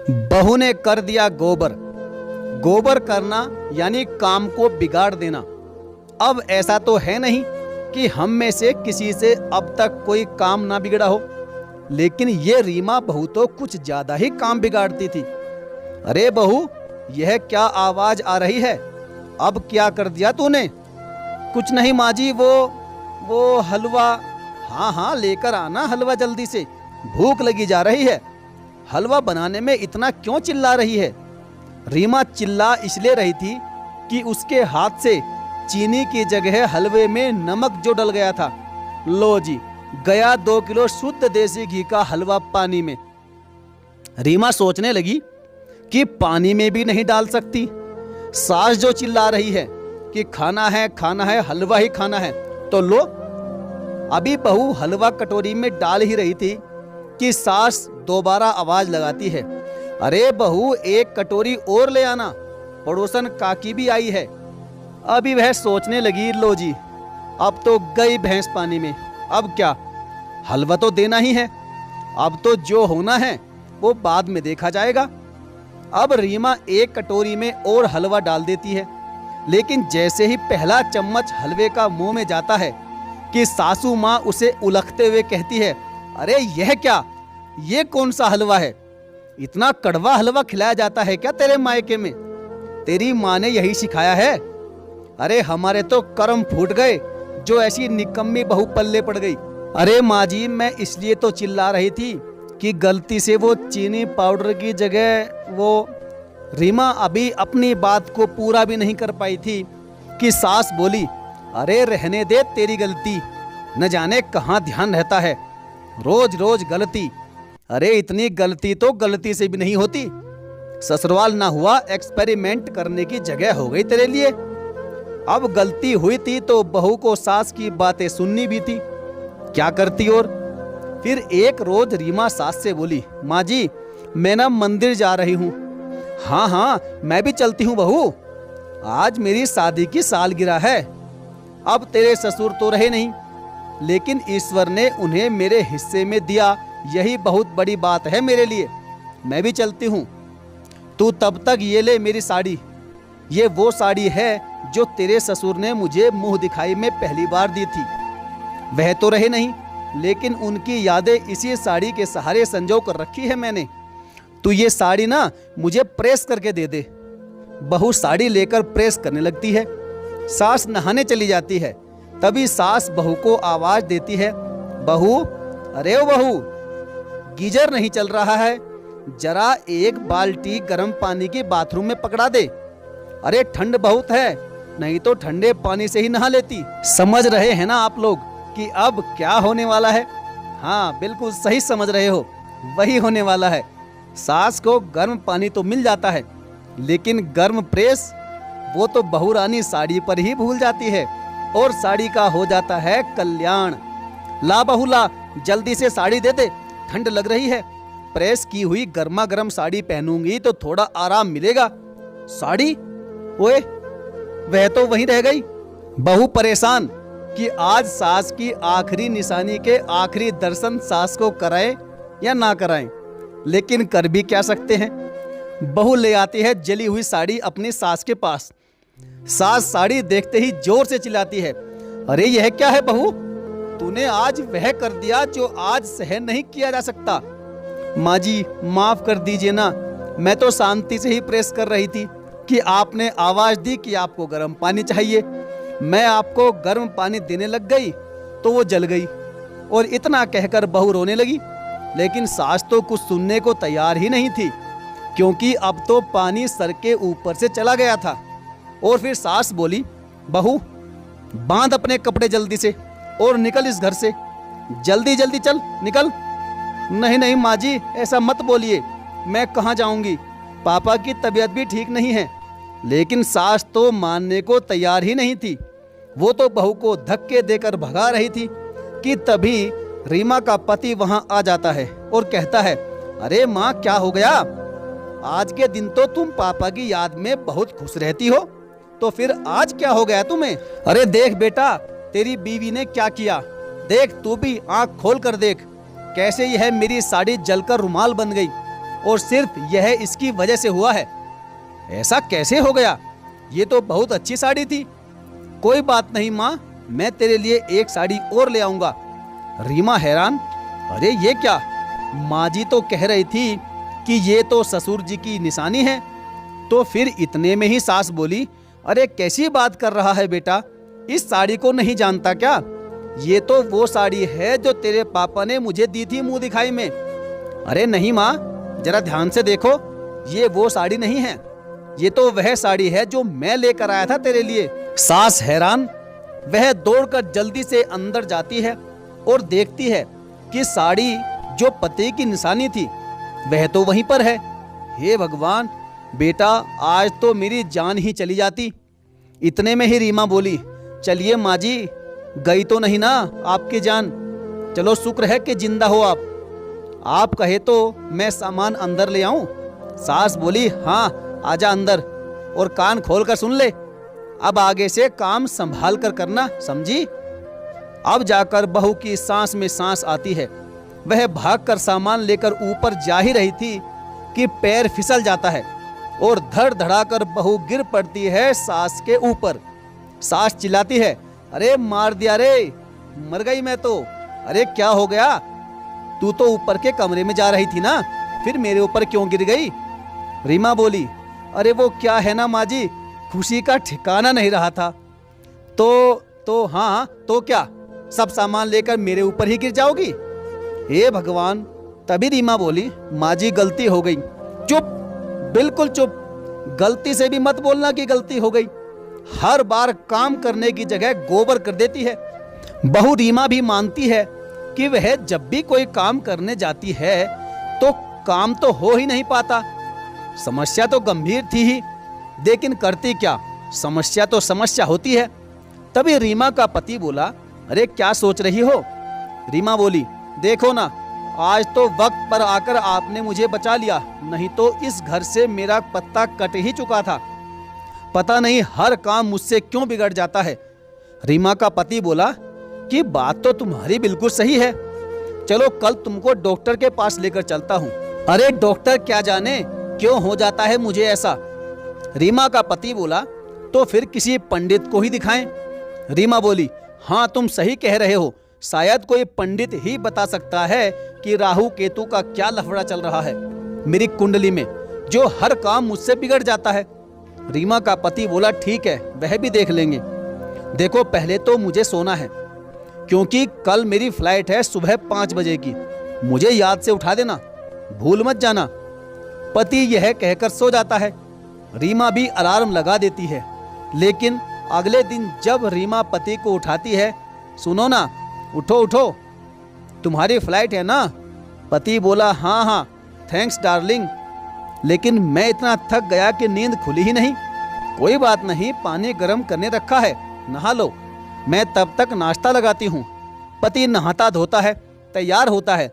बहू ने कर दिया गोबर। गोबर करना यानी काम को बिगाड़ देना। अब ऐसा तो है नहीं कि हम में से किसी से अब तक कोई काम ना बिगड़ा हो, लेकिन ये रीमा बहू तो कुछ ज्यादा ही काम बिगाड़ती थी। अरे बहू, यह क्या आवाज आ रही है? अब क्या कर दिया तूने? कुछ नहीं माँ जी, वो हलवा। हाँ हाँ, लेकर आना हलवा जल्दी से, भूख लगी जा रही है। हलवा बनाने में इतना क्यों चिल्ला रही है? रीमा चिल्ला इसलिए रही थी कि उसके हाथ से चीनी की जगह हलवे में नमक जो डल गया था। लो जी, गया 2 किलो शुद्ध देसी घी का हलवा पानी में। रीमा सोचने लगी कि पानी में भी नहीं डाल सकती। सास जो चिल्ला रही है कि खाना है हलवा ही खाना है, तो लो। अभी बहू हलवा कटोरी में डाल ही रही थी कि सास दोबारा आवाज लगाती है, अरे बहू, एक कटोरी और ले आना, पड़ोसन काकी भी आई है। अभी वह सोचने लगी, लो जी, अब तो गई भैंस पानी में। अब क्या, हलवा तो देना ही है, अब तो जो होना है वो बाद में देखा जाएगा। अब रीमा एक कटोरी में और हलवा डाल देती है, लेकिन जैसे ही पहला चम्मच हलवे का मुंह में जाता है कि सासू माँ उसे उलखते हुए कहती है, अरे यह क्या, ये कौन सा हलवा है? इतना कड़वा हलवा खिलाया जाता है क्या तेरे मायके में? तेरी माँ ने यही सिखाया है? अरे हमारे तो कर्म फूट गए जो ऐसी निकम्मी बहू पल्ले पड़ गई। अरे माँ जी, मैं इसलिए तो चिल्ला रही थी कि गलती से वो चीनी पाउडर की जगह वो। रीमा अभी अपनी बात को पूरा भी नहीं कर पाई थी कि सास बोली, अरे रहने दे तेरी गलती, न जाने कहाँ ध्यान रहता है, रोज रोज गलती। अरे इतनी गलती तो गलती से भी नहीं होती। ससुराल ना हुआ एक्सपेरिमेंट करने की जगह हो गई तेरे लिए। अब गलती हुई थी तो बहू को सास की बातें सुननी भी थी, क्या करती। और फिर एक रोज रीमा सास से बोली, माँ जी, मैं ना मंदिर जा रही हूँ। हाँ हाँ, मैं भी चलती हूँ बहू, आज मेरी शादी की सालगिरह है। अब तेरे ससुर तो रहे नहीं, लेकिन ईश्वर ने उन्हें मेरे हिस्से में दिया, यही बहुत बड़ी बात है मेरे लिए। मैं भी चलती हूँ। तू तब तक ये ले मेरी साड़ी। ये वो साड़ी है जो तेरे ससुर ने मुझे मुंह दिखाई में पहली बार दी थी। वह तो रहे नहीं, लेकिन उनकी यादें इसी साड़ी के सहारे संजो कर रखी है मैंने। तू ये साड़ी ना मुझे प्रेस करके दे दे। बहू साड़ी लेकर प्रेस करने लगती है। सास नहाने चली जाती है। तभी सास बहू को आवाज देती है, बहू, अरे ओ बहू, गीजर नहीं चल रहा है, जरा एक बाल्टी गर्म पानी की बाथरूम में पकड़ा दे। अरे ठंड बहुत है, नहीं तो ठंडे पानी से ही नहा लेती। समझ रहे हैं ना आप लोग कि अब क्या होने वाला है? हाँ, बिल्कुल सही समझ रहे हो, वही होने वाला है। सास को गर्म पानी तो मिल जाता है, लेकिन गर्म प्रेस वो तो बहू रानी साड़ी पर ही भूल जाती है, और साड़ी का हो जाता है कल्याण। ला बहू ला, जल्दी से साड़ी दे दे, ठंड लग रही है। प्रेस की हुई गर्मा गर्म साड़ी पहनूंगी तो थोड़ा आराम मिलेगा। साड़ी? ओए, वह तो वहीं रह गई। बहू परेशान कि आज सास की आखिरी निशानी के आखिरी दर्शन सास को कराएं या ना कराएं, लेकिन कर भी क्या सकते हैं। बहू ले आती है जली हुई साड़ी अपनी सास के पास। सास साड़ी देखते ही जोर से चिल्लाती है, अरे यह क्या है बहू, तूने आज वह कर दिया जो आज सहन नहीं किया जा सकता। माँ जी, माफ कर दीजिए ना, मैं तो शांति से ही प्रेस कर रही थी कि आपने आवाज दी कि आपको गर्म पानी चाहिए। मैं आपको गर्म पानी देने लग गई तो वो जल गई। और इतना कहकर बहू रोने लगी, लेकिन सास तो कुछ सुनने को तैयार ही नहीं थी, क्योंकि अब तो पानी सर के ऊपर से चला गया था। और फिर सास बोली, बहू, बांध अपने कपड़े जल्दी से और निकल इस घर से, जल्दी जल्दी चल, निकल। नहीं नहीं माँ जी, ऐसा मत बोलिए, मैं कहाँ जाऊंगी, पापा की तबीयत भी ठीक नहीं है। लेकिन सास तो मानने को तैयार ही नहीं थी। वो तो बहू को धक्के देकर भगा रही थी कि तभी रीमा का पति वहां आ जाता है और कहता है, अरे माँ, क्या हो गया? आज के दिन तो तुम पापा की याद में बहुत खुश रहती हो, तो फिर आज क्या हो गया तुम्हें? अरे देख बेटा, तेरी बीवी ने क्या किया, देख, तू भी आंख खोल कर देख, कैसे यह मेरी साड़ी जलकर रुमाल बन गई। और सिर्फ यह इसकी वजह से हुआ है। ऐसा कैसे हो गया? ये तो बहुत अच्छी साड़ी थी। कोई बात नहीं माँ, मैं तेरे लिए एक साड़ी और ले आऊंगा। रीमा हैरान, अरे ये क्या? माँ जी तो कह रही थी कि ये तो ससुर जी की निशानी है। तो फिर इतने में ही सास बोली, अरे कैसी बात कर रहा है बेटा, इस साड़ी को नहीं जानता क्या? ये तो वो साड़ी है जो तेरे पापा ने मुझे दी थी मुंह दिखाई में। अरे नहीं माँ, जरा ध्यान से देखो, ये वो साड़ी नहीं है, ये तो वह साड़ी है जो मैं लेकर आया था तेरे लिए। सास हैरान, वह दौड़कर जल्दी से अंदर जाती है और देखती है कि साड़ी जो पति की निशानी थी वह तो वहीं पर है। हे भगवान, बेटा आज तो मेरी जान ही चली जाती। इतने में ही रीमा बोली, चलिए माँ जी, गई तो नहीं ना आपकी जान? चलो शुक्र है कि जिंदा हो आप कहे तो मैं सामान अंदर ले आऊं? सास बोली, हाँ आजा अंदर और कान खोल कर सुन ले। अब आगे से काम संभाल कर करना, समझी? अब जाकर बहू की सांस में सांस आती है। वह भागकर सामान लेकर ऊपर जा ही रही थी कि पैर फिसल जाता है और धड़ धड़ाकर बहू गिर पड़ती है सास के ऊपर। सास चिल्लाती है, अरे मार दिया रे, मर गई मैं तो। अरे क्या हो गया? तू तो ऊपर के कमरे में जा रही थी ना, फिर मेरे ऊपर क्यों गिर गई? रीमा बोली, अरे वो क्या है ना माँ जी, खुशी का ठिकाना नहीं रहा था। तो हाँ, तो क्या सब सामान लेकर मेरे ऊपर ही गिर जाओगी? हे भगवान। तभी रीमा बोली, माँ जी गलती हो गई। चुप, बिल्कुल चुप, गलती से भी मत बोलना कि गलती हो गई। हर बार काम करने की जगह गोबर कर देती है। बहू रीमा भी मानती है कि वह जब भी कोई काम करने जाती है तो काम तो हो ही नहीं पाता। समस्या तो गंभीर थी ही, लेकिन करती क्या, समस्या तो समस्या होती है। तभी रीमा का पति बोला, अरे क्या सोच रही हो? रीमा बोली, देखो ना, आज तो वक्त पर आकर आपने मुझे बचा लिया, नहीं तो इस घर से मेरा पत्ता कट ही चुका था। पता नहीं हर काम मुझसे क्यों बिगड़ जाता है। रीमा का पति बोला कि बात तो तुम्हारी बिल्कुल सही है, चलो कल तुमको डॉक्टर के पास लेकर चलता हूँ। अरे डॉक्टर क्या जाने क्यों हो जाता है मुझे ऐसा। रीमा का पति बोला, तो फिर किसी पंडित को ही दिखाएं। रीमा बोली, हाँ तुम सही कह रहे हो, शायद कोई पंडित ही बता सकता है कि राहु केतु का क्या लफड़ा चल रहा है मेरी कुंडली में, जो हर काम मुझसे बिगड़ जाता है। रीमा का पति बोला, ठीक है, वह भी देख लेंगे। देखो पहले तो मुझे सोना है, क्योंकि कल मेरी फ्लाइट है सुबह 5 बजे की, मुझे याद से उठा देना, भूल मत जाना। पति यह कहकर सो जाता है। रीमा भी अलार्म लगा देती है, लेकिन अगले दिन जब रीमा पति को उठाती है, सुनो ना, उठो उठो, तुम्हारी फ्लाइट है ना? पति बोला, हाँ हाँ थैंक्स डार्लिंग, लेकिन मैं इतना थक गया कि नींद खुली ही नहीं। कोई बात नहीं, पानी गर्म करने रखा है, नहा लो, मैं तब तक नाश्ता लगाती हूँ। पति नहाता धोता है, तैयार होता है,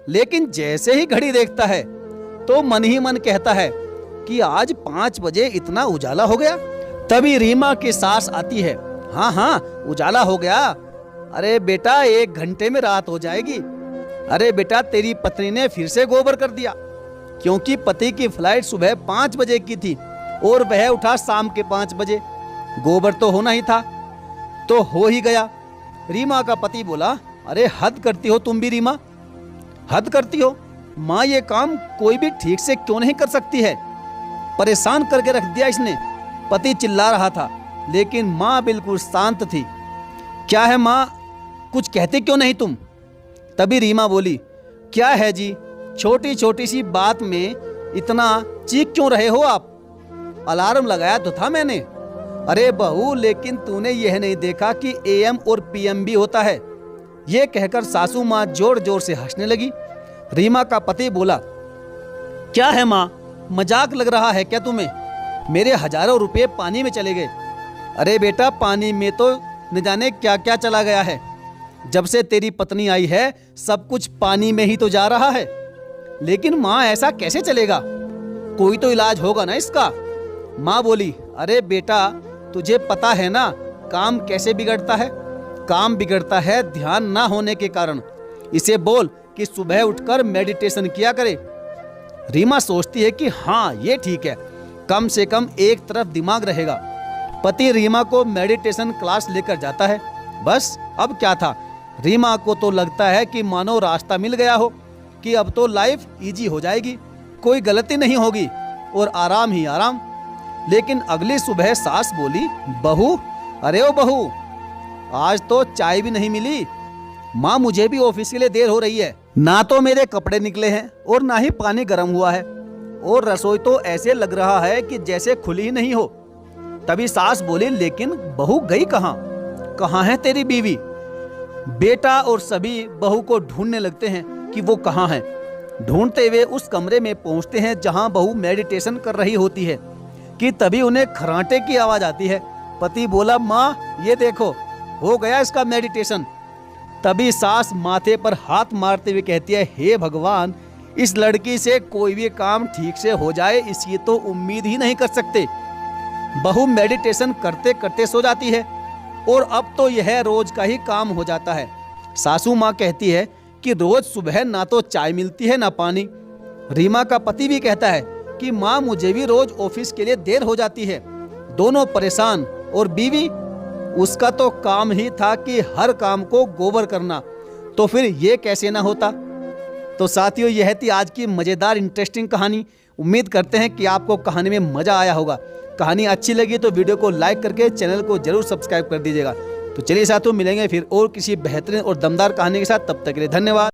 लेकिन जैसे ही घड़ी देखता है तो मन ही मन कहता है कि आज 5 बजे इतना उजाला हो गया। तभी रीमा की सास आती है, हाँ हाँ उजाला हो गया। अरे बेटा 1 घंटे में रात हो जाएगी। अरे बेटा तेरी पत्नी ने फिर से गोबर कर दिया, क्योंकि पति की फ्लाइट सुबह 5 बजे की थी और वह उठा शाम के 5 बजे। गोबर तो होना ही था, तो हो ही गया। रीमा का पति बोला, अरे हद करती हो तुम भी रीमा, हद करती हो। माँ ये काम कोई भी ठीक से क्यों नहीं कर सकती है? परेशान करके रख दिया इसने। पति चिल्ला रहा था, लेकिन माँ बिल्कुल शांत थी। क्या है माँ, कुछ कहते क्यों नहीं तुम? तभी रीमा बोली, क्या है जी, छोटी छोटी सी बात में इतना चीख क्यों रहे हो आप? अलार्म लगाया तो था मैंने। अरे बहू, लेकिन तूने यह नहीं देखा कि AM और PM भी होता है। यह कहकर सासू माँ जोर जोर से हंसने लगी। रीमा का पति बोला, क्या है माँ, मजाक लग रहा है क्या तुम्हें? मेरे हजारों रुपए पानी में चले गए। अरे बेटा पानी में तो न जाने क्या क्या चला गया है। जब से तेरी पत्नी आई है सब कुछ पानी में ही तो जा रहा है। लेकिन माँ ऐसा कैसे चलेगा? कोई तो इलाज होगा ना इसका। माँ बोली, अरे बेटा तुझे पता है ना काम कैसे बिगड़ता है? काम बिगड़ता है ध्यान ना होने के कारण। इसे बोल कि सुबह उठकर मेडिटेशन किया करे। रीमा सोचती है कि हाँ ये ठीक है, कम से कम एक तरफ दिमाग रहेगा। पति रीमा को मेडिटेशन क्लास लेकर जाता है। बस अब क्या था, रीमा को तो लगता है कि मानो रास्ता मिल गया हो कि अब तो लाइफ इजी हो जाएगी, कोई गलती नहीं होगी और आराम ही आराम। लेकिन अगली सुबह सास बोली, बहू, अरे ओ बहू, आज तो चाय भी नहीं मिली। माँ, मुझे भी ऑफिस के लिए देर हो रही है, ना तो मेरे कपड़े निकले हैं और ना ही पानी गर्म हुआ है, और रसोई तो ऐसे लग रहा है कि जैसे खुली ही नहीं हो। तभी सास बोली, लेकिन बहू गई कहाँ? कहाँ है तेरी बीवी? बेटा और सभी बहू को ढूंढने लगते हैं कि वो कहाँ है। ढूंढते हुए उस कमरे में पहुंचते हैं जहां बहू मेडिटेशन कर रही होती है कि तभी उन्हें खर्राटे की आवाज आती है। पति बोला, माँ ये देखो, हो गया इसका मेडिटेशन। तभी सास माथे पर हाथ मारते हुए कहती है, हे भगवान, इस लड़की से कोई भी काम ठीक से हो जाए इसकी तो उम्मीद ही नहीं कर सकते। बहू मेडिटेशन करते करते सो जाती है और अब तो यह रोज का ही काम हो जाता है। सासू माँ कहती है कि रोज सुबह ना तो चाय मिलती है ना पानी। रीमा का पति भी कहता है कि माँ, मुझे भी रोज ऑफिस के लिए देर हो जाती है। दोनों परेशान, और बीवी, उसका तो काम ही था कि हर काम को गोबर करना, तो फिर ये कैसे ना होता। तो साथियों, यह थी आज की मज़ेदार इंटरेस्टिंग कहानी। उम्मीद करते हैं कि आपको कहानी में मज़ा आया होगा। कहानी अच्छी लगी तो वीडियो को लाइक करके चैनल को जरूर सब्सक्राइब कर दीजिएगा। तो चलिए साथियों, मिलेंगे फिर और किसी बेहतरीन और दमदार कहानी के साथ। तब तक के लिए धन्यवाद।